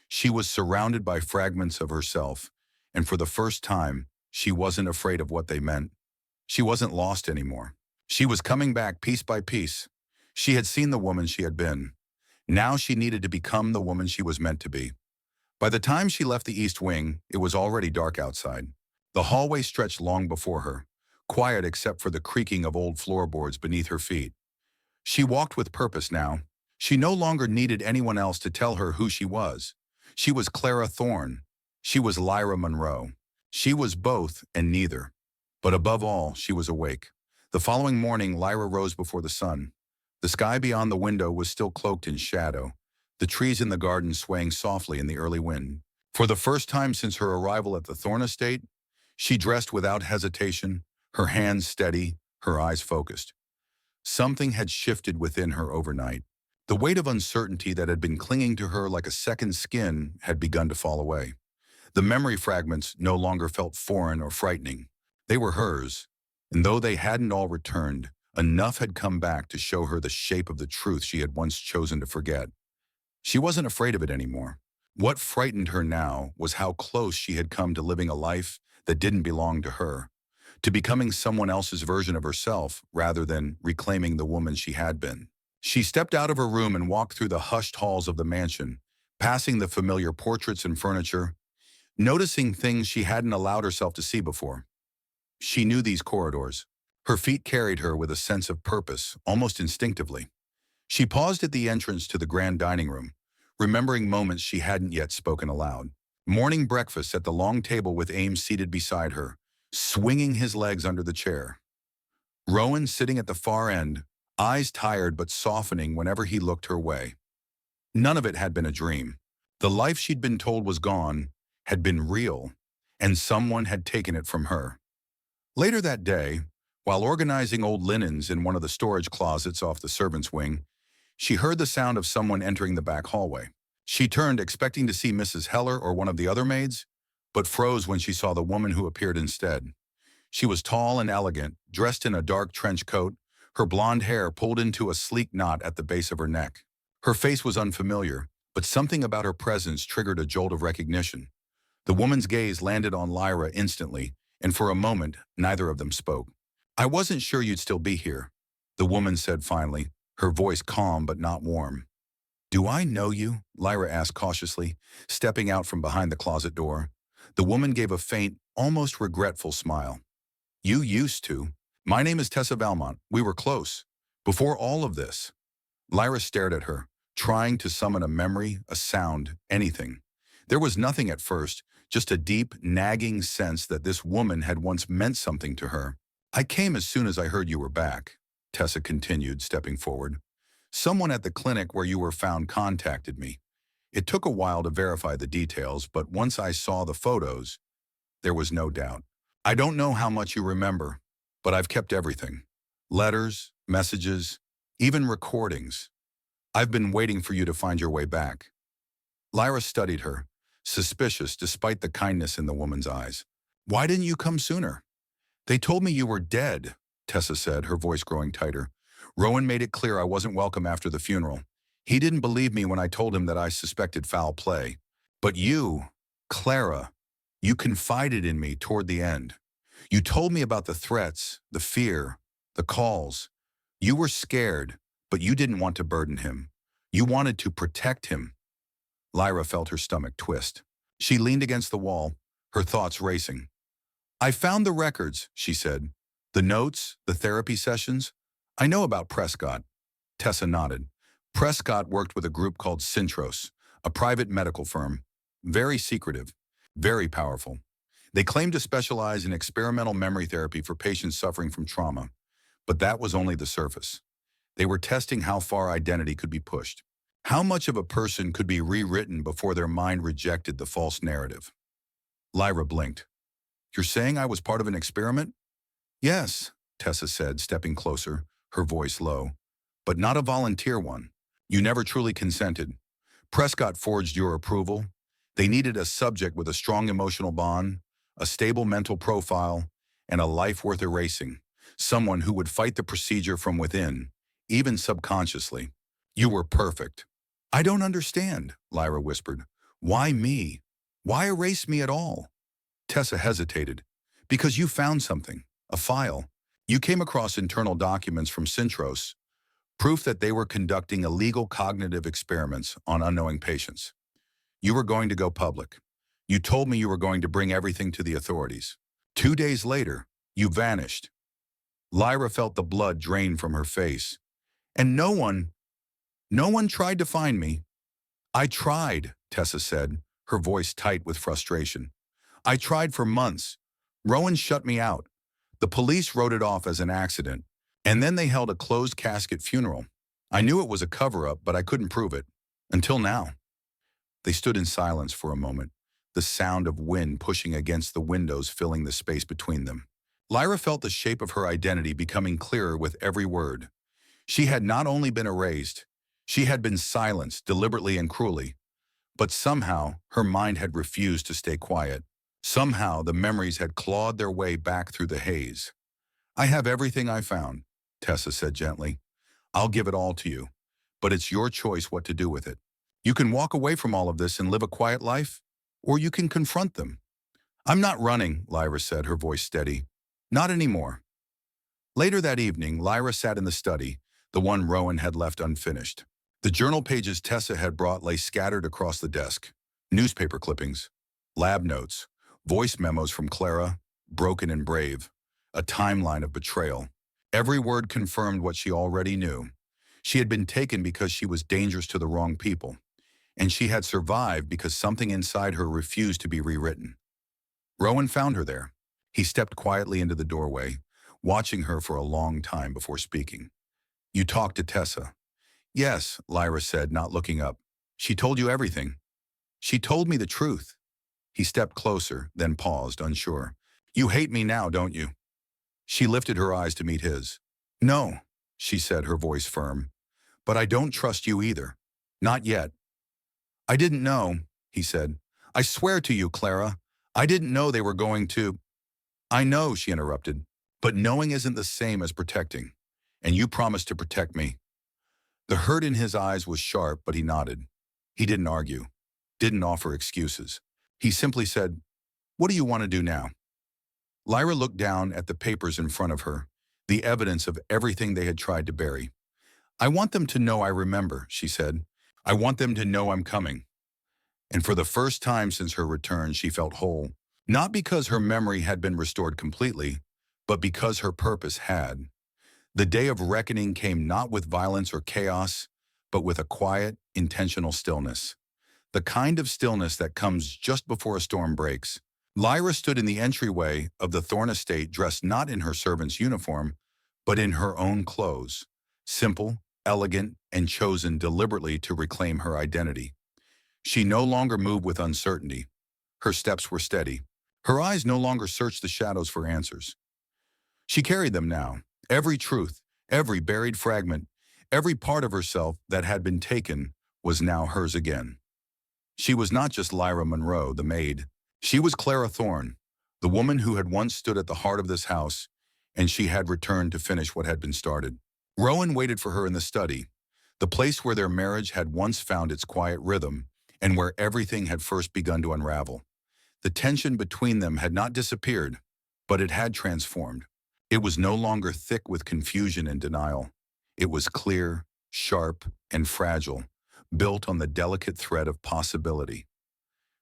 S1: She was surrounded by fragments of herself, and for the first time, she wasn't afraid of what they meant. She wasn't lost anymore. She was coming back piece by piece. She had seen the woman she had been. Now she needed to become the woman she was meant to be. By the time she left the East Wing, it was already dark outside. The hallway stretched long before her, quiet except for the creaking of old floorboards beneath her feet. She walked with purpose now. She no longer needed anyone else to tell her who she was. She was Clara Thorne. She was Lyra Monroe. She was both and neither. But above all, she was awake. The following morning, Lyra rose before the sun. The sky beyond the window was still cloaked in shadow, the trees in the garden swaying softly in the early wind. For the first time since her arrival at the Thorne estate, she dressed without hesitation, her hands steady, her eyes focused. Something had shifted within her overnight. The weight of uncertainty that had been clinging to her like a second skin had begun to fall away. The memory fragments no longer felt foreign or frightening. They were hers, and though they hadn't all returned, Enough had come back to show her the shape of the truth she had once chosen to forget. She wasn't afraid of it anymore. What frightened her now was how close she had come to living a life that didn't belong to her, to becoming someone else's version of herself rather than reclaiming the woman she had been. She stepped out of her room and walked through the hushed halls of the mansion, passing the familiar portraits and furniture, noticing things she hadn't allowed herself to see before. She knew these corridors. Her feet carried her with a sense of purpose, almost instinctively. She paused at the entrance to the grand dining room, remembering moments she hadn't yet spoken aloud. Morning breakfast at the long table with Ames seated beside her, swinging his legs under the chair. Rowan sitting at the far end, eyes tired but softening whenever he looked her way. None of it had been a dream. The life she'd been told was gone had been real, and someone had taken it from her. Later that day, while organizing old linens in one of the storage closets off the servants' wing, she heard the sound of someone entering the back hallway. She turned, expecting to see Mrs. Heller or one of the other maids, but froze when she saw the woman who appeared instead. She was tall and elegant, dressed in a dark trench coat, her blonde hair pulled into a sleek knot at the base of her neck. Her face was unfamiliar, but something about her presence triggered a jolt of recognition. The woman's gaze landed on Lyra instantly, and for a moment, neither of them spoke. "I wasn't sure you'd still be here," the woman said finally, her voice calm but not warm. "Do I know you?" Lyra asked cautiously, stepping out from behind the closet door. The woman gave a faint, almost regretful smile. "You used to. My name is Tessa Valmont. We were close. Before all of this." Lyra stared at her, trying to summon a memory, a sound, anything. There was nothing at first, just a deep, nagging sense that this woman had once meant something to her. "I came as soon as I heard you were back," Tessa continued, stepping forward. "Someone at the clinic where you were found contacted me. It took a while to verify the details, but once I saw the photos, there was no doubt. I don't know how much you remember, but I've kept everything. Letters, messages, even recordings. I've been waiting for you to find your way back." Lyra studied her, suspicious despite the kindness in the woman's eyes. "Why didn't you come sooner?" "They told me you were dead," Tessa said, her voice growing tighter. "Rowan made it clear I wasn't welcome after the funeral. He didn't believe me when I told him that I suspected foul play. But you, Clara, you confided in me toward the end. You told me about the threats, the fear, the calls. You were scared, but you didn't want to burden him. You wanted to protect him." Lyra felt her stomach twist. She leaned against the wall, her thoughts racing. "I found the records," she said. "The notes, the therapy sessions. I know about Prescott." Tessa nodded. Prescott worked with a group called Sintros, a private medical firm. Very secretive, very powerful. They claimed to specialize in experimental memory therapy for patients suffering from trauma. But that was only the surface. They were testing how far identity could be pushed. How much of a person could be rewritten before their mind rejected the false narrative. Lyra blinked. "You're saying I was part of an experiment?" "Yes," Tessa said, stepping closer, her voice low. "But not a volunteer one. You never truly consented. Prescott forged your approval. They needed a subject with a strong emotional bond, a stable mental profile, and a life worth erasing. Someone who would fight the procedure from within, even subconsciously. You were perfect." "I don't understand," Lyra whispered. "Why me? Why erase me at all?" Tessa hesitated. "Because you found something, a file. You came across internal documents from Sintros, proof that they were conducting illegal cognitive experiments on unknowing patients. You were going to go public. You told me you were going to bring everything to the authorities. 2 days later, you vanished." Lyra felt the blood drain from her face. "And no one tried to find me." "I tried," Tessa said, her voice tight with frustration. "I tried for months. Rowan shut me out. The police wrote it off as an accident, and then they held a closed casket funeral. I knew it was a cover-up, but I couldn't prove it. Until now." They stood in silence for a moment, the sound of wind pushing against the windows filling the space between them. Lyra felt the shape of her identity becoming clearer with every word. She had not only been erased, she had been silenced deliberately and cruelly. But somehow, her mind had refused to stay quiet. Somehow, the memories had clawed their way back through the haze. "I have everything I found. Tessa said gently. I'll give it all to you, but it's your choice what to do with it. You can walk away from all of this and live a quiet life, or you can confront them. I'm not running, Lyra said, her voice steady. Not anymore. Later that evening, Lyra sat in the study, the one Rowan had left unfinished. The journal pages Tessa had brought lay scattered across the desk. Newspaper clippings, lab notes, voice memos from Clara, broken and brave, a timeline of betrayal. Every word confirmed what she already knew. She had been taken because she was dangerous to the wrong people, and she had survived because something inside her refused to be rewritten. Rowan found her there. He stepped quietly into the doorway, watching her for a long time before speaking. You talked to Tessa. Yes, Lyra said, not looking up. She told you everything. She told me the truth. He stepped closer, then paused, unsure. You hate me now, don't you? She lifted her eyes to meet his. No, she said, her voice firm. But I don't trust you either. Not yet. I didn't know, he said. I swear to you, Clara, I didn't know they were going to. I know, she interrupted, but knowing isn't the same as protecting. And you promised to protect me. The hurt in his eyes was sharp, but he nodded. He didn't argue, didn't offer excuses. He simply said, what do you want to do now? Lyra looked down at the papers in front of her, the evidence of everything they had tried to bury. I want them to know I remember, she said. I want them to know I'm coming. And for the first time since her return, she felt whole, not because her memory had been restored completely, but because her purpose had. The day of reckoning came not with violence or chaos, but with a quiet, intentional stillness. The kind of stillness that comes just before a storm breaks. Lyra stood in the entryway of the Thorne estate dressed not in her servant's uniform, but in her own clothes, simple, elegant, and chosen deliberately to reclaim her identity. She no longer moved with uncertainty. Her steps were steady. Her eyes no longer searched the shadows for answers. She carried them now, every truth, every buried fragment, every part of herself that had been taken was now hers again. She was not just Lyra Monroe, the maid. She was Clara Thorne, the woman who had once stood at the heart of this house, and she had returned to finish what had been started. Rowan waited for her in the study, the place where their marriage had once found its quiet rhythm and where everything had first begun to unravel. The tension between them had not disappeared, but it had transformed. It was no longer thick with confusion and denial. It was clear, sharp, and fragile, built on the delicate thread of possibility.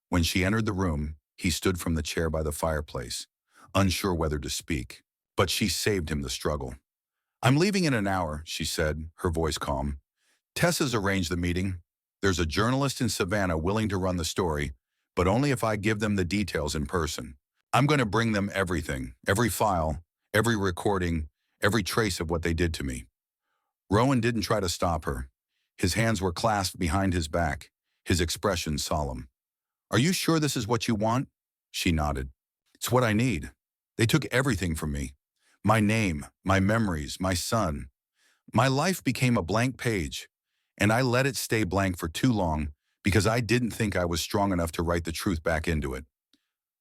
S1: When she entered the room, he stood from the chair by the fireplace, unsure whether to speak, but she saved him the struggle. I'm leaving in an hour, she said, her voice calm. Tessa's arranged the meeting. There's a journalist in Savannah willing to run the story, but only if I give them the details in person. I'm going to bring them everything, every file, every recording, every trace of what they did to me. Rowan didn't try to stop her. His hands were clasped behind his back, his expression solemn. Are you sure this is what you want? She nodded. It's what I need. They took everything from me. My name, my memories, my son. My life became a blank page, and I let it stay blank for too long because I didn't think I was strong enough to write the truth back into it.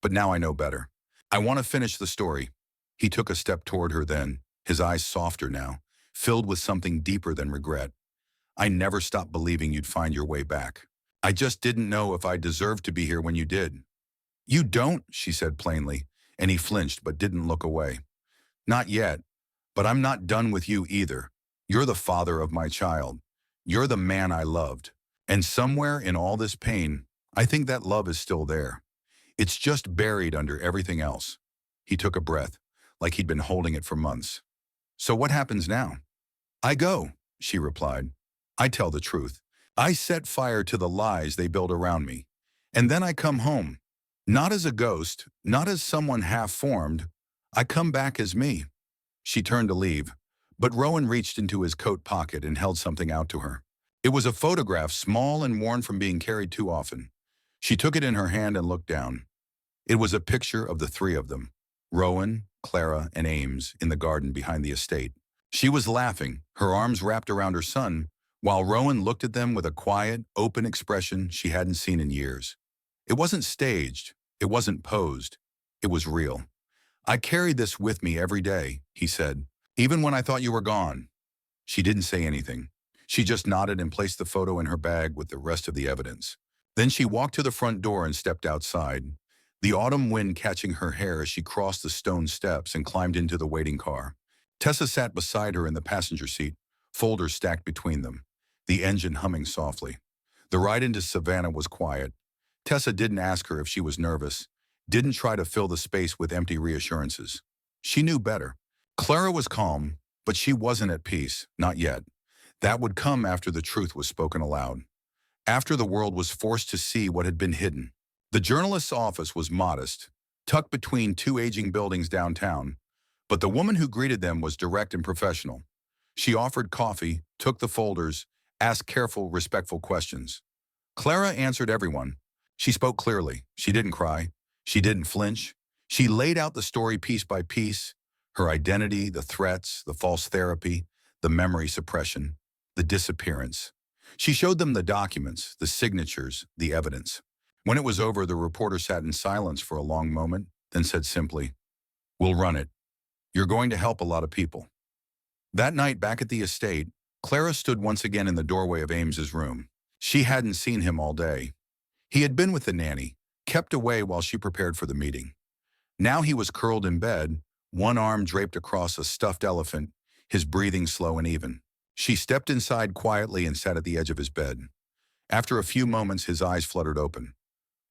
S1: But now I know better. I want to finish the story. He took a step toward her then, his eyes softer now, filled with something deeper than regret. I never stopped believing you'd find your way back. I just didn't know if I deserved to be here when you did. You don't, she said plainly, and he flinched but didn't look away. Not yet, but I'm not done with you either. You're the father of my child. You're the man I loved. And somewhere in all this pain, I think that love is still there. It's just buried under everything else. He took a breath, like he'd been holding it for months. So what happens now? I go, she replied. I tell the truth. I set fire to the lies they built around me. And then I come home. Not as a ghost, not as someone half-formed. I come back as me. She turned to leave, but Rowan reached into his coat pocket and held something out to her. It was a photograph, small and worn from being carried too often. She took it in her hand and looked down. It was a picture of the three of them, Rowan, Clara, and Ames, in the garden behind the estate. She was laughing, her arms wrapped around her son, while Rowan looked at them with a quiet, open expression she hadn't seen in years. It wasn't staged, it wasn't posed, it was real. I carry this with me every day, he said, Even when I thought you were gone." She didn't say anything. She just nodded and placed the photo in her bag with the rest of the evidence. Then she walked to the front door and stepped outside, the autumn wind catching her hair as she crossed the stone steps and climbed into the waiting car. Tessa sat beside her in the passenger seat, folders stacked between them, the engine humming softly. The ride into Savannah was quiet. Tessa didn't ask her if she was nervous, didn't try to fill the space with empty reassurances. She knew better. Clara was calm, but she wasn't at peace, not yet. That would come after the truth was spoken aloud, after the world was forced to see what had been hidden. The journalist's office was modest, tucked between two aging buildings downtown, but the woman who greeted them was direct and professional. She offered coffee, took the folders, asked careful, respectful questions. Clara answered everyone. She spoke clearly. She didn't cry. She didn't flinch. She laid out the story piece by piece, her identity, the threats, the false therapy, the memory suppression, the disappearance. She showed them the documents, the signatures, the evidence. When it was over, the reporter sat in silence for a long moment, then said simply, "We'll run it. You're going to help a lot of people." That night back at the estate, Clara stood once again in the doorway of Ames's room. She hadn't seen him all day. He had been with the nanny, kept away while she prepared for the meeting. Now he was curled in bed, one arm draped across a stuffed elephant, his breathing slow and even. She stepped inside quietly and sat at the edge of his bed. After a few moments, his eyes fluttered open.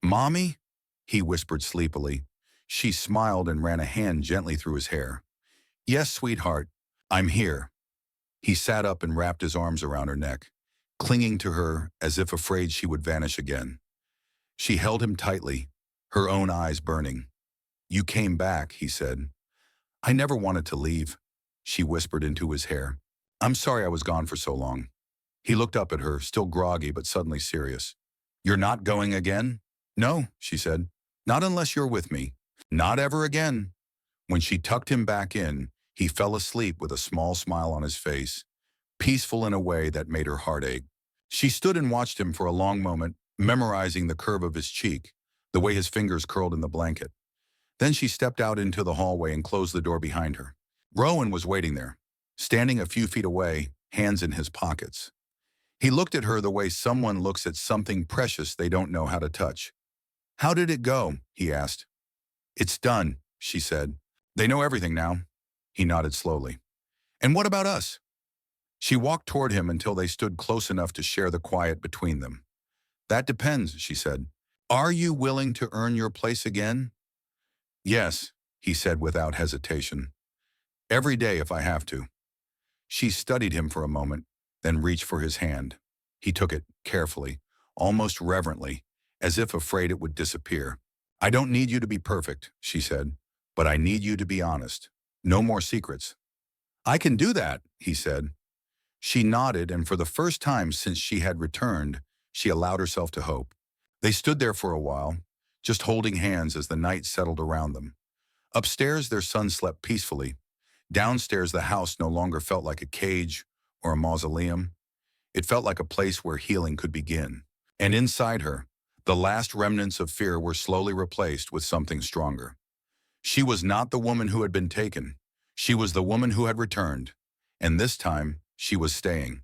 S1: "Mommy?" he whispered sleepily. She smiled and ran a hand gently through his hair. "Yes, sweetheart, I'm here." He sat up and wrapped his arms around her neck, clinging to her as if afraid she would vanish again. She held him tightly, her own eyes burning. "You came back," he said. "I never wanted to leave," she whispered into his hair. "I'm sorry I was gone for so long." He looked up at her, still groggy but suddenly serious. "You're not going again?" "No," she said. "Not unless you're with me. Not ever again." When she tucked him back in, he fell asleep with a small smile on his face, peaceful in a way that made her heart ache. She stood and watched him for a long moment, memorizing the curve of his cheek, the way his fingers curled in the blanket. Then she stepped out into the hallway and closed the door behind her. Rowan was waiting there, standing a few feet away, hands in his pockets. He looked at her the way someone looks at something precious they don't know how to touch. "How did it go?" he asked. "It's done," she said. "They know everything now." He nodded slowly. "And what about us?" She walked toward him until they stood close enough to share the quiet between them. "That depends," she said. "Are you willing to earn your place again?" "Yes," he said without hesitation. "Every day if I have to." She studied him for a moment, then reached for his hand. He took it carefully, almost reverently, as if afraid it would disappear. "I don't need you to be perfect," she said, "but I need you to be honest. No more secrets." "I can do that," he said. She nodded, and for the first time since she had returned, she allowed herself to hope. They stood there for a while, just holding hands as the night settled around them. Upstairs, their son slept peacefully. Downstairs, the house no longer felt like a cage or a mausoleum. It felt like a place where healing could begin. And inside her, the last remnants of fear were slowly replaced with something stronger. She was not the woman who had been taken. She was the woman who had returned. And this time, she was staying.